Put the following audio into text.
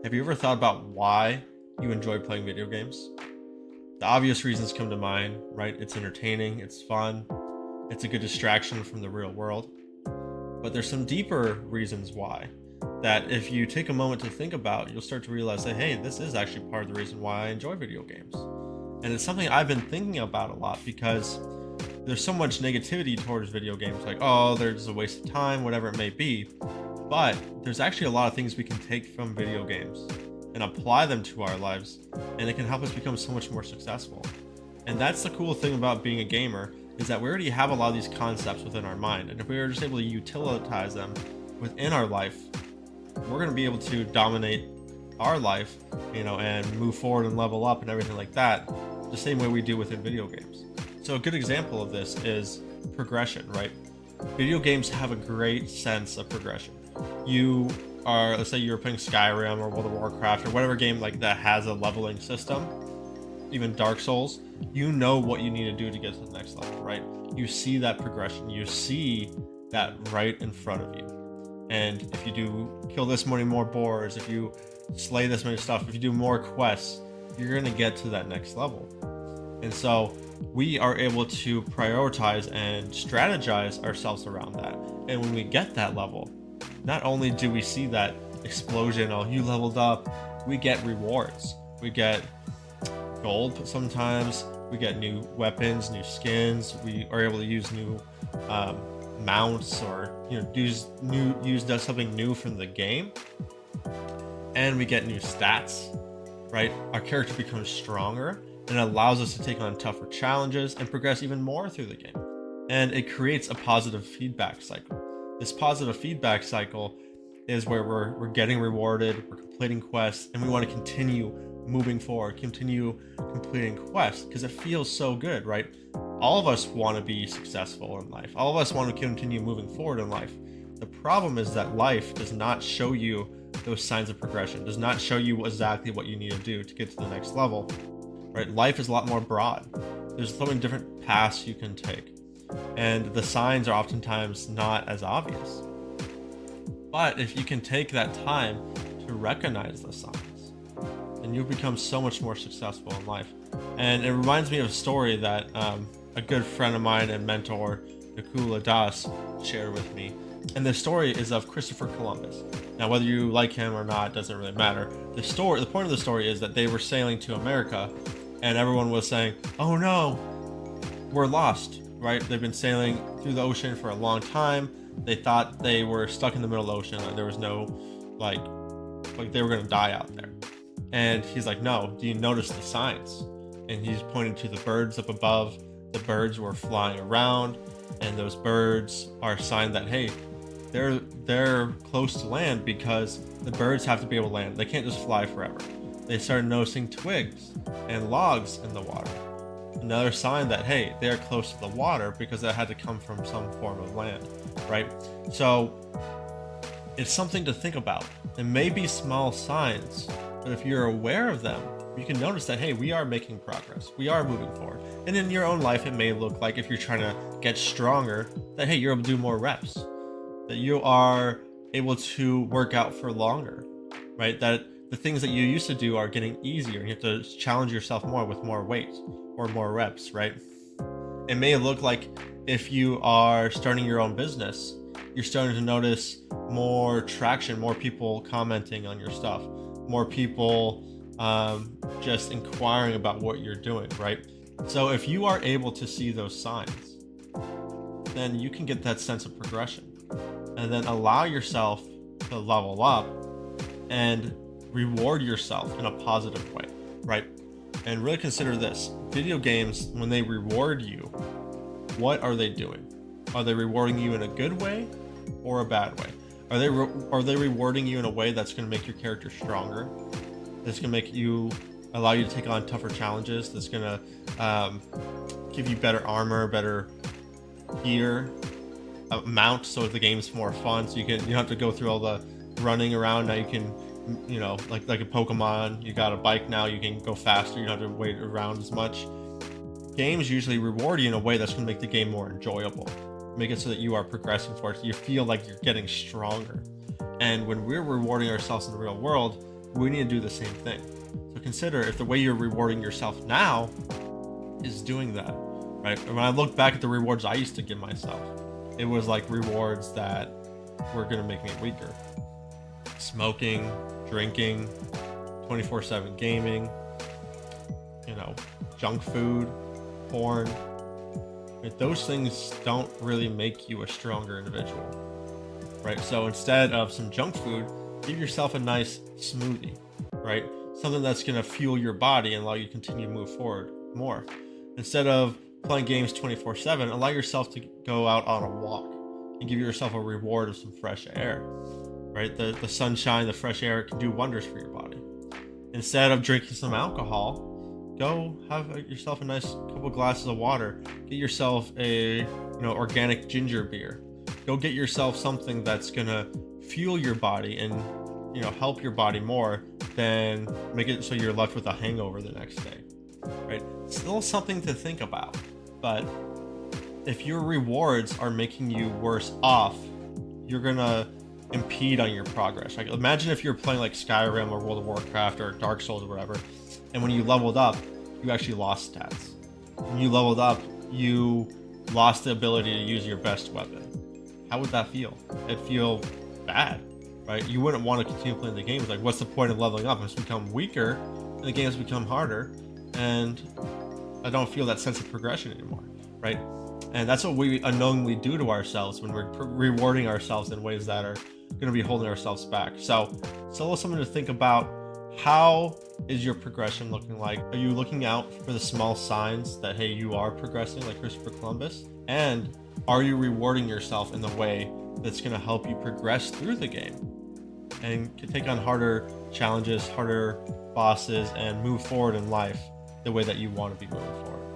Have you ever thought about why you enjoy playing video games? The obvious reasons come to mind, right? It's entertaining, it's fun, it's a good distraction from the real world. But there's some deeper reasons why that if you take a moment to think about, you'll start to realize that, hey, this is actually part of the reason why I enjoy video games. And it's something I've been thinking about a lot because there's so much negativity towards video games, like, oh, they're just a waste of time, whatever it may be. But there's actually a lot of things we can take from video games and apply them to our lives, and it can help us become so much more successful. And that's the cool thing about being a gamer, is that we already have a lot of these concepts within our mind. And if we are just able to utilize them within our life, we're going to be able to dominate our life, and move forward and level up and everything like that, the same way we do within video games. So a good example of this is progression, right? Video games have a great sense of progression. Let's say you're playing Skyrim or World of Warcraft or whatever game like that has a leveling system, even Dark Souls, you know what you need to do to get to the next level, right? You see that progression, you see that right in front of you. And if you do kill this many more boars, if you slay this many stuff, if you do more quests, you're going to get to that next level. And so we are able to prioritize and strategize ourselves around that. And when we get that level, not only do we see that explosion, oh, you leveled up, we get rewards. We get gold sometimes, we get new weapons, new skins, we are able to use new mounts, or use something new from the game, and we get new stats, right? Our character becomes stronger and allows us to take on tougher challenges and progress even more through the game. And it creates a positive feedback cycle. This positive feedback cycle is where we're getting rewarded, we're completing quests, and we want to continue moving forward, continue completing quests because it feels so good, right? All of us want to be successful in life. All of us want to continue moving forward in life. The problem is that life does not show you those signs of progression, does not show you exactly what you need to do to get to the next level, right? Life is a lot more broad. There's so many different paths you can take, and the signs are oftentimes not as obvious. But if you can take that time to recognize the signs, then you'll become so much more successful in life. And it reminds me of a story that a good friend of mine and mentor, Nakula Das, shared with me. And the story is of Christopher Columbus. Now, whether you like him or not doesn't really matter. The point of the story is that they were sailing to America, and everyone was saying, "Oh no, we're lost." Right? They've been sailing through the ocean for a long time. They thought they were stuck in the middle of the ocean, and there was no like they were gonna die out there. And he's like, "No, do you notice the signs?" And he's pointing to the birds up above. The birds were flying around, and those birds are a sign that, hey, they're close to land, because the birds have to be able to land. They can't just fly forever. They started noticing twigs and logs in the water. Another sign that, hey, they're close to the water, because that had to come from some form of land, right? So it's something to think about. It may be small signs, but if you're aware of them, you can notice that, hey, we are making progress. We are moving forward. And in your own life, it may look like, if you're trying to get stronger, that, hey, you're able to do more reps, that you are able to work out for longer, right? That the things that you used to do are getting easier, and you have to challenge yourself more with more weight or more reps, right? It may look like, if you are starting your own business, you're starting to notice more traction, more people commenting on your stuff, more people just inquiring about what you're doing, right? So if you are able to see those signs, then you can get that sense of progression, and then allow yourself to level up and reward yourself in a positive way, right? And really consider this: video games, when they reward you, what are they doing? Are they rewarding you in a good way or a bad way? Are they rewarding you in a way that's going to make your character stronger? That's going to allow you to take on tougher challenges? That's going to give you better armor, better gear, mount, so the game's more fun. So you don't have to go through all the running around. Now you can, like a Pokemon, you got a bike now, you can go faster. You don't have to wait around as much. Games usually reward you in a way that's going to make the game more enjoyable, make it so that you are progressing forward, so you feel like you're getting stronger. And when we're rewarding ourselves in the real world, we need to do the same thing. So consider if the way you're rewarding yourself now is doing that, right? And when I look back at the rewards I used to give myself, it was like rewards that were going to make me weaker. Smoking, drinking, 24/7 gaming, junk food, porn. Right? Those things don't really make you a stronger individual, right? So instead of some junk food, give yourself a nice smoothie, right? Something that's going to fuel your body and allow you to continue to move forward more. Instead of playing games 24/7, allow yourself to go out on a walk and give yourself a reward of some fresh air, right? The sunshine, the fresh air can do wonders for your body. Instead of drinking some alcohol, go have yourself a nice couple glasses of water. Get yourself a organic ginger beer. Go get yourself something that's gonna fuel your body and help your body more than make it so you're left with a hangover the next day, right? Still something to think about. But if your rewards are making you worse off, you're gonna impede on your progress. Like, imagine if you're playing like Skyrim or World of Warcraft or Dark Souls or whatever, and when you leveled up, you actually lost stats. When you leveled up, you lost the ability to use your best weapon. How would that feel? It'd feel bad, right? You wouldn't want to continue playing the game. It's like, what's the point of leveling up? It's become weaker, and the game's become harder, and I don't feel that sense of progression anymore, right? And that's what we unknowingly do to ourselves when we're rewarding ourselves in ways that are going to be holding ourselves back. So it's a little something to think about. How is your progression looking like? Are you looking out for the small signs that, hey, you are progressing like Christopher Columbus? And are you rewarding yourself in the way that's going to help you progress through the game and take on harder challenges, harder bosses, and move forward in life the way that you want to be moving forward?